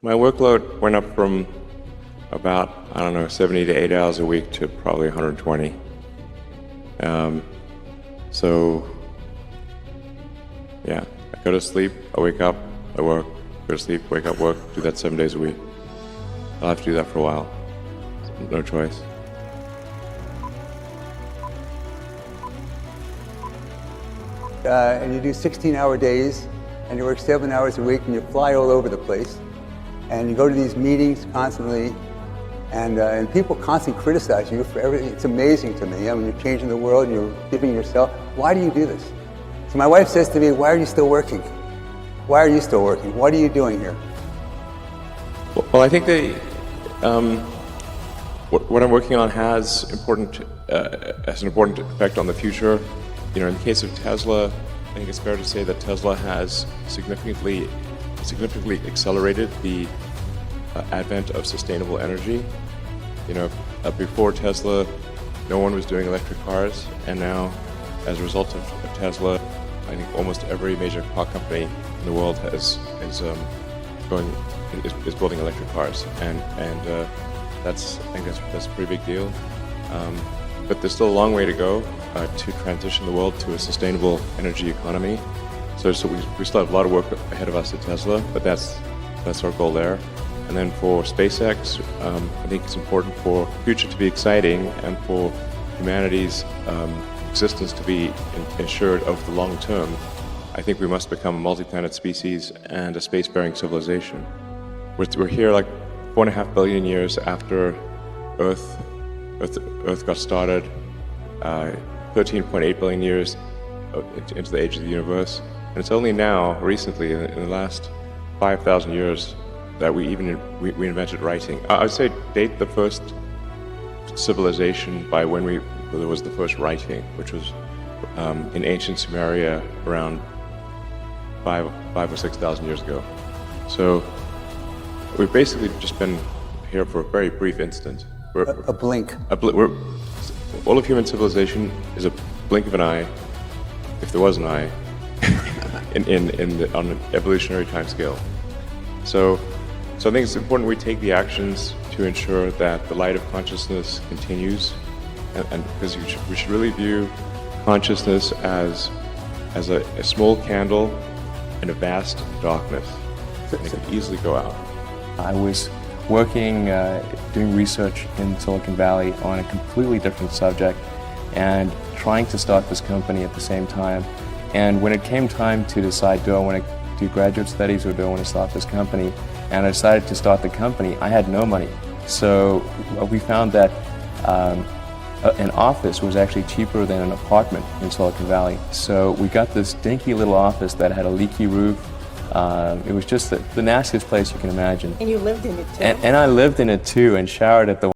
My workload went up from about, 70 to 80 hours a week to probably 120. So, yeah, I go to sleep, I wake up, I work, go to sleep, wake up, work, do that 7 days a week. I'll have to do that for a while. No choice. And you do 16-hour days, and you work 7 hours a week, and you fly all over the place. And you go to these meetings constantly, and people constantly criticize you for everything. It's amazing to me. I mean, you're changing the world, and you're giving yourself. Why do you do this? So my wife says to me, why are you still working? Why are you still working? What are you doing here? Well, I think what I'm working on has an important effect on the future. You know, in the case of Tesla, I think it's fair to say that Tesla has significantly accelerated the advent of sustainable energy. You know, before Tesla, no one was doing electric cars, and now, as a result of Tesla, I think almost every major car company in the world is building electric cars, and that's a pretty big deal. But there's still a long way to go to transition the world to a sustainable energy economy. So we still have a lot of work ahead of us at Tesla, but that's our goal there. And then for SpaceX, I think it's important for the future to be exciting and for humanity's existence to be ensured over the long term. I think we must become a multi-planet species and a spacefaring civilization. We're here like 4.5 billion years after Earth got started, 13.8 billion years into the age of the universe. And it's only now, recently, in the last 5,000 years, that we invented writing. I would say date the first civilization by when there was the first writing, which was in ancient Sumeria around 5 or 6,000 years ago. So we've basically just been here for a very brief instant. A blink. All of human civilization is a blink of an eye, if there was an eye, on an evolutionary time scale. So I think it's important we take the actions to ensure that the light of consciousness continues, and because we should really view consciousness as a small candle in a vast darkness, and it can easily go out. I was working, doing research in Silicon Valley on a completely different subject and trying to start this company at the same time. And when it came time to decide, do I want to do graduate studies or do I want to start this company? And I decided to start the company. I had no money. So we found that an office was actually cheaper than an apartment in Silicon Valley. So we got this dinky little office that had a leaky roof. It was just the nastiest place you can imagine. And you lived in it too? And I lived in it too and showered at the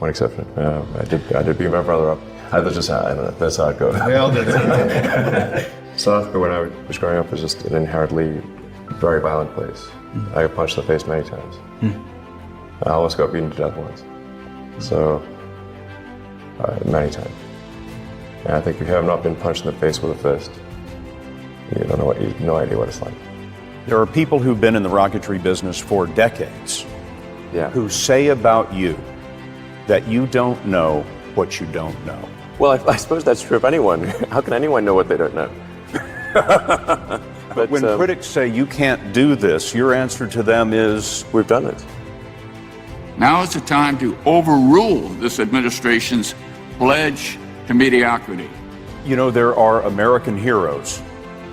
one exception. I did beat my brother up. I don't know. That's how it goes. South Africa, when I was growing up, was just an inherently very violent place. I got punched in the face many times. I almost got beaten to death once. So, many times. And I think if you have not been punched in the face with a fist, you don't know no idea what it's like. There are people who've been in the rocketry business for decades who say about you that you don't know what you don't know. Well, I suppose that's true of anyone. How can anyone know what they don't know? But when critics say you can't do this, your answer to them is, we've done it. Now is the time to overrule this administration's pledge to mediocrity. You know, there are American heroes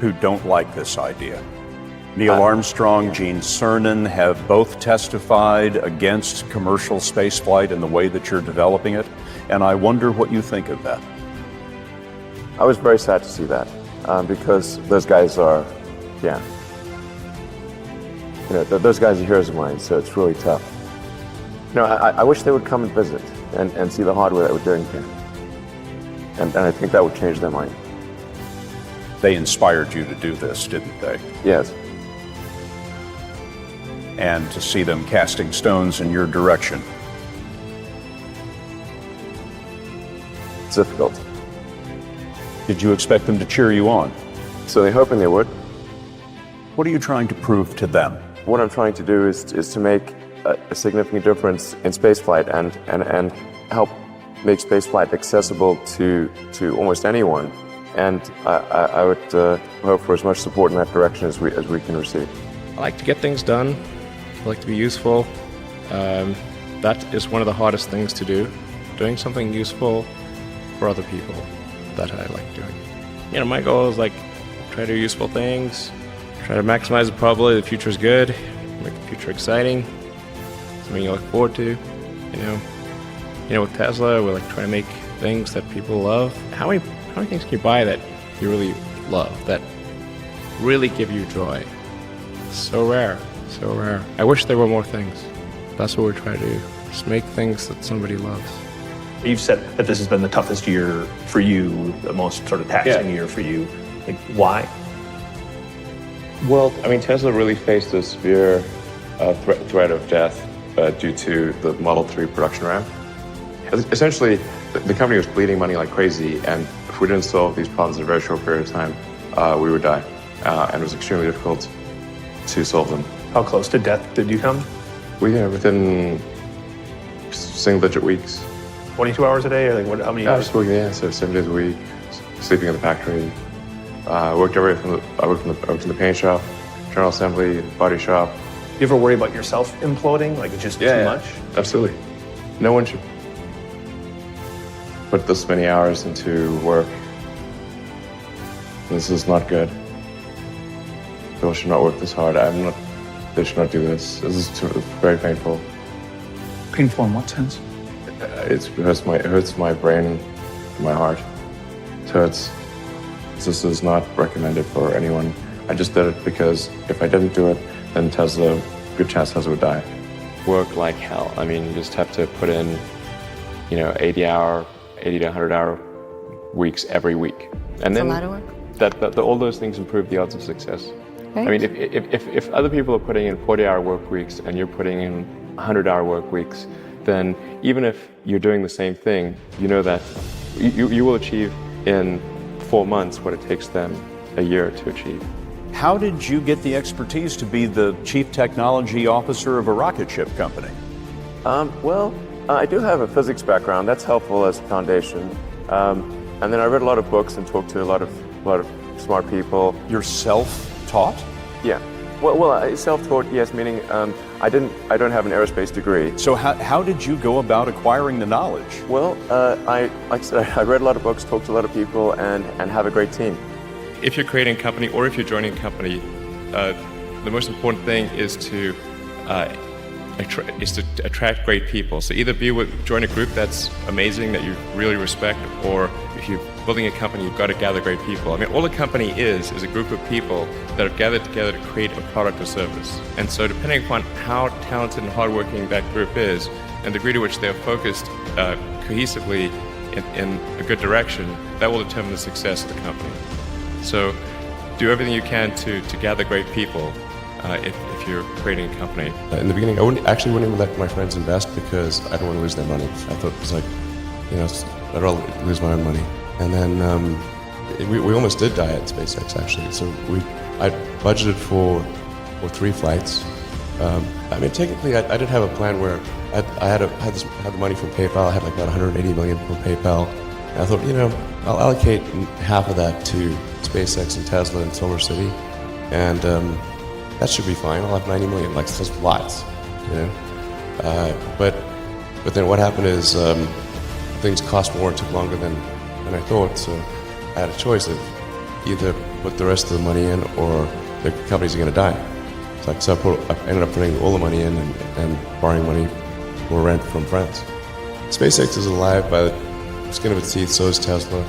who don't like this idea. Neil Armstrong, Gene Cernan have both testified against commercial spaceflight and the way that you're developing it, and I wonder what you think of that. I was very sad to see that, because those guys are, those guys are heroes of mine, so it's really tough. I wish they would come and visit and see the hardware that we're doing here. And I think that would change their mind. They inspired you to do this, didn't they? Yes. And to see them casting stones in your direction. It's difficult. Did you expect them to cheer you on? So they're hoping they would. What are you trying to prove to them? What I'm trying to do is to make a significant difference in spaceflight and help make spaceflight accessible to almost anyone. And I would hope for as much support in that direction as we can receive. I like to get things done. I like to be useful. That is one of the hardest things to do. Doing something useful for other people that I like doing. My goal is try to do useful things, try to maximize the probability the future is good, make the future exciting, something you look forward to. With Tesla, we're trying to make things that people love. How many things can you buy that you really love, that really give you joy? So rare, so rare. I wish there were more things. That's what we're trying to do. Just make things that somebody loves. You've said that this has been the toughest year for you, the most sort of taxing year for you. Why? Well, Tesla really faced a severe threat of death due to the Model 3 production ramp. Essentially, the company was bleeding money like crazy, and if we didn't solve these problems in a very short period of time, we would die. And it was extremely difficult to solve them. How close to death did you come? Within single-digit weeks. 22 hours a day, or how many hours? So 7 days a week, sleeping in the factory. I worked in the paint shop, general assembly, body shop. You ever worry about yourself imploding, it's just too much? Absolutely. No one should put this many hours into work. This is not good. People should not work this hard. They should not do this. This is very painful. Painful in what sense? It hurts my brain and my heart. It hurts. This is not recommended for anyone. I just did it because if I didn't do it, then good chance Tesla would die. Work like hell. You just have to put in, 80 to 100-hour weeks every week. And then a lot of work. All those things improve the odds of success. Right. If other people are putting in 40-hour work weeks and you're putting in 100-hour work weeks, then even if you're doing the same thing, you know that you will achieve in 4 months what it takes them a year to achieve. How did you get the expertise to be the chief technology officer of a rocket ship company? I do have a physics background. That's helpful as a foundation. And then I read a lot of books and talked to a lot of smart people. You're self-taught? Yeah. Well, self-taught, yes, meaning I don't have an aerospace degree. So how did you go about acquiring the knowledge? Well, like I said, I read a lot of books, talked to a lot of people, and have a great team. If you're creating a company or if you're joining a company, the most important thing is to is to attract great people. So either join a group that's amazing, that you really respect, or if you're building a company, you've got to gather great people. I mean, all a company is a group of people that have gathered together to create a product or service. And so depending upon how talented and hardworking that group is, and the degree to which they're focused cohesively in a good direction, that will determine the success of the company. So do everything you can to gather great people if you're creating a company. In the beginning, I wouldn't even let my friends invest because I don't want to lose their money. I thought it was like, I'd rather lose my own money. And then we almost did die at SpaceX, actually. So I budgeted for 3 flights. I mean, technically, I did have a plan where I had the money from PayPal. I had like about 180 million from PayPal. And I thought, I'll allocate half of that to SpaceX and Tesla and Solar City, and that should be fine. I'll have 90 million. Like, that's lots, But then what happened is things cost more and took longer than I thought. So I had a choice of either put the rest of the money in or the companies are going to die. So I ended up putting all the money in and borrowing money for rent from friends. SpaceX is alive by the skin of its teeth, so is Tesla.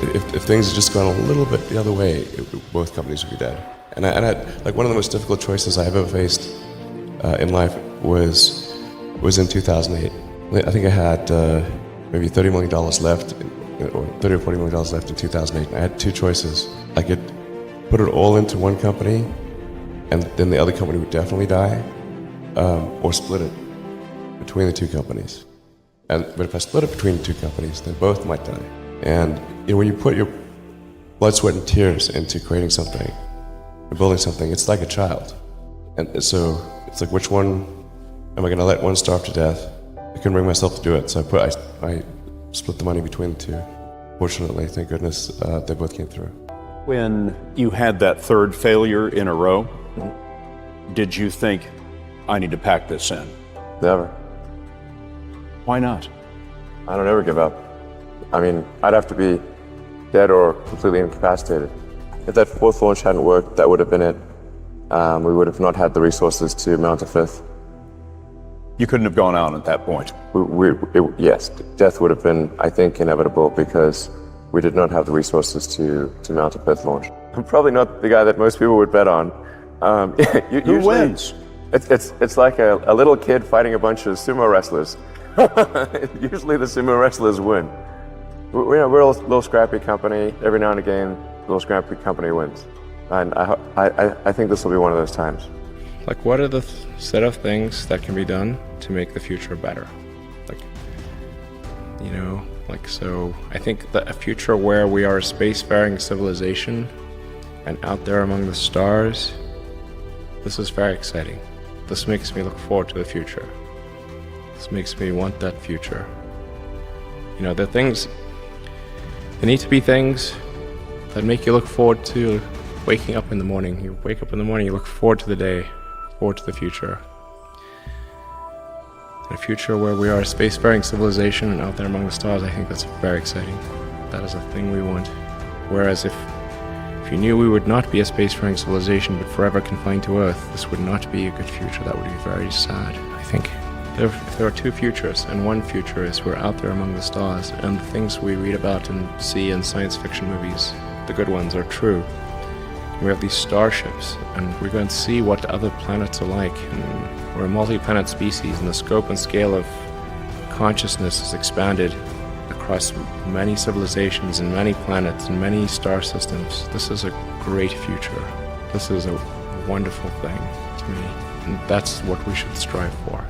If things had just gone a little bit the other way, both companies would be dead. And I had, like, one of the most difficult choices I ever faced in life was in 2008. I think I had maybe $30 million left, or $30 or $40 million left in 2008. I had 2 choices. I could put it all into one company, and then the other company would definitely die, or split it between the 2 companies. But if I split it between the 2 companies, then both might die. And when you put your blood, sweat, and tears into creating something, or building something, it's like a child. And so it's like, which one am I going to let one starve to death? I couldn't bring myself to do it, so I split the money between the 2. Fortunately, thank goodness, they both came through. When you had that 3rd failure in a row, did you think, I need to pack this in? Never. Why not? I don't ever give up. I mean, I'd have to be dead or completely incapacitated. If that 4th launch hadn't worked, that would have been it. We would have not had the resources to mount a 5th. You couldn't have gone out at that point. Yes, death would have been, I think, inevitable because we did not have the resources to mount a 5th launch. I'm probably not the guy that most people would bet on. Who wins? It's like a little kid fighting a bunch of sumo wrestlers. Usually the sumo wrestlers win. We're a little scrappy company. Every now and again, a little scrappy company wins. And I think this will be one of those times. Like, what are the set of things that can be done to make the future better? So I think that a future where we are a spacefaring civilization and out there among the stars, this is very exciting. This makes me look forward to the future. This makes me want that future. There need to be things that make you look forward to waking up in the morning. You wake up in the morning, you look forward to the day, forward to the future. In a future where we are a spacefaring civilization and out there among the stars, I think that's very exciting. That is a thing we want. Whereas if you knew we would not be a spacefaring civilization but forever confined to Earth, this would not be a good future. That would be very sad, I think. There are 2 futures, and one future is we're out there among the stars, and the things we read about and see in science fiction movies, the good ones, are true. We have these starships, and we're going to see what other planets are like. And we're a multi-planet species, and the scope and scale of consciousness is expanded across many civilizations and many planets and many star systems. This is a great future. This is a wonderful thing to me, and that's what we should strive for.